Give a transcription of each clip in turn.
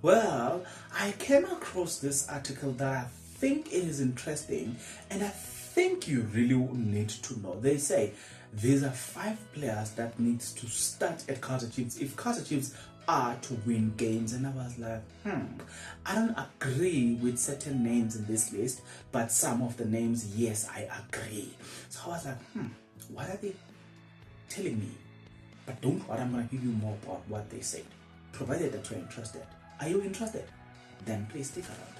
Well, I came across this article that I think it is interesting and I think you really need to know. They say these are 5 players that needs to start at Kaizer Chiefs if Kaizer Chiefs are to win games. And I was like, I don't agree with certain names in this list, but some of the names, yes, I agree. So I was like, what are they telling me? But don't worry, I'm going to give you more about what they said, provided that you're interested. Are you interested? Then please stick around.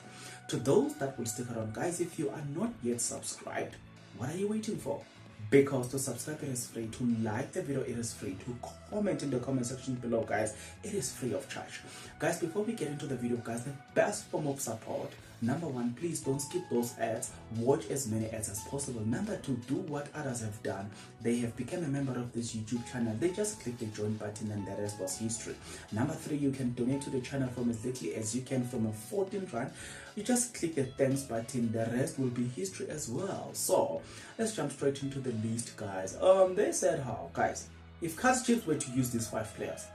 To those that will stick around, guys, if you are not yet subscribed, what are you waiting for? Because to subscribe, it is free. To like the video, it is free. To comment in the comment section below, guys, it is free of charge. Guys, before we get into the video, guys, the best form of support, number 1, please don't skip those ads. Watch as many ads as possible. Number 2, do what others have done. They have become a member of this YouTube channel. They just click the join button and the rest was history. Number 3, you can donate to the channel from as little as you can, from a 14 rand. You just click the thanks button. The rest will be history as well. So let's jump straight into the list, guys. They said how, guys, if Kaizer Chiefs were to use these 5 players,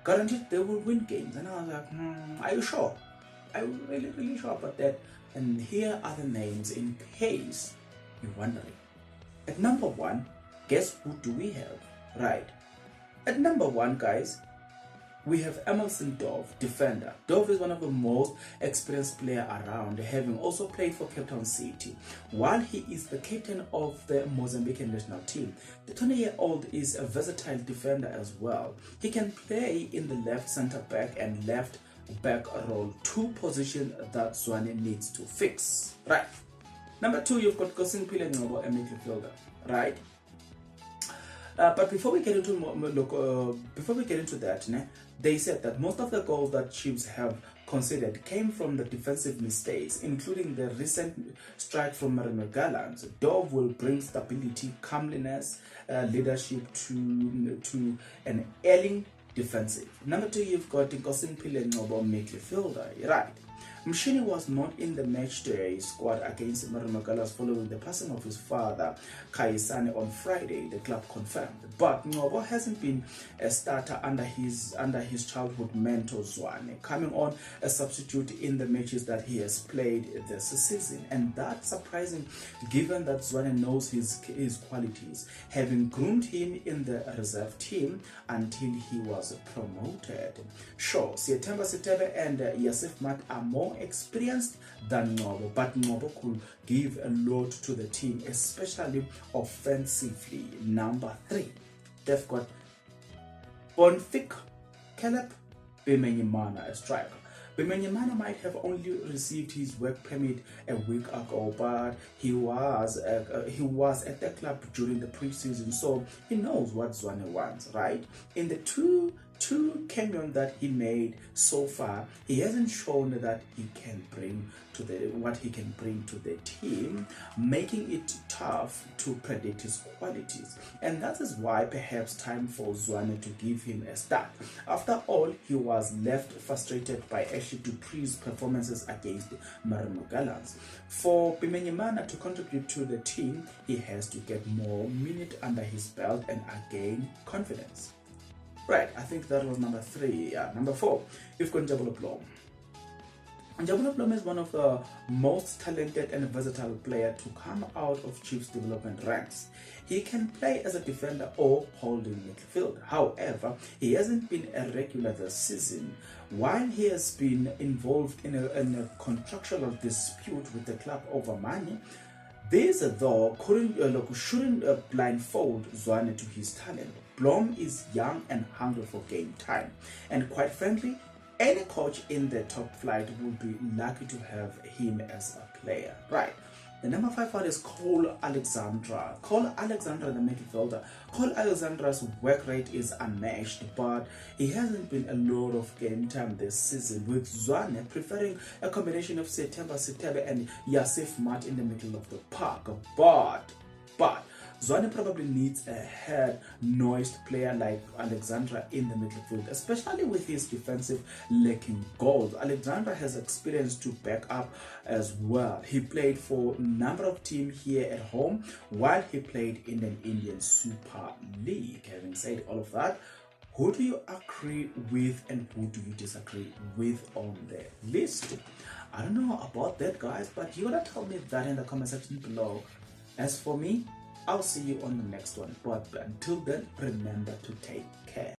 guaranteed they will win games. And I was like, are you sure? Are you really sure about that? And here are the names in case you're wondering. At number 1, guess who do we have? Right. At number 1, guys, we have Edmilson, defender. Dove is one of the most experienced players around, having also played for Cape Town City. While he is the captain of the Mozambican national team, the 20-year-old is a versatile defender as well. He can play in the left centre back and left back role, 2 positions that Zwane needs to fix. Right. Number 2, you've got Njabulo, a midfielder. Right. But before we get into that, they said that most of the goals that Chiefs have considered came from the defensive mistakes, including the recent strike from Edmilson. Dove will bring stability, calmness, leadership to an ailing defensive. Number 2, you've got Bonfils-Caleb, midfielder. Right. Mshini was not in the matchday squad against Edmilson following the passing of his father, Kaizer, on Friday, the club confirmed. But Njabulo hasn't been a starter under his childhood mentor Zwane, coming on a substitute in the matches that he has played this season. And that's surprising given that Zwane knows his qualities, having groomed him in the reserve team until he was promoted. Sure, Sekgota and Yasif Mat are more experienced than Njabulo, but Njabulo could give a lot to the team, especially offensively. Number 3, they've got Bonfils-Caleb, a striker. Bimenyimana might have only received his work permit a week ago, but he was at the club during the preseason, so he knows what Zwane wants, right? In the two cameos that he made so far, he hasn't shown that he can bring to what he can bring to the team, making it tough to predict his qualities. And that is why perhaps time for Zwane to give him a start. After all, he was left frustrated by Ashley Dupree's performances against Edmilson. For Bimenyimana to contribute to the team, he has to get more minutes under his belt and gain confidence. Right, I think that was number 3. Yeah, number 4, you've got Njabulo Blom. Njabulo Blom is one of the most talented and versatile players to come out of Chiefs development ranks. He can play as a defender or holding midfield. However, he hasn't been a regular this season. While he has been involved in a contractual dispute with the club over money, this, though, shouldn't blindfold Zwane to his talent. Blom is young and hungry for game time. And quite frankly, any coach in the top flight would be lucky to have him as a player. Right. The number 5 one is Alexander. Alexander, the midfielder. Alexander's work rate is unmatched, but he hasn't been a lot of game time this season, with Zwane preferring a combination of Sekgota and Yasif Mat in the middle of the park. But Zwane probably needs a head-nosed player like Alexander in the midfield, especially with his defensive lacking goals. Alexander has experience to back up as well. He played for a number of teams here at home while he played in an Indian Super League. Having said all of that, Who do you agree with and who do you disagree with on the list? I don't know about that, guys, but you gotta tell me that in the comment section below. As for me, I'll see you on the next one. But until then, remember to take care.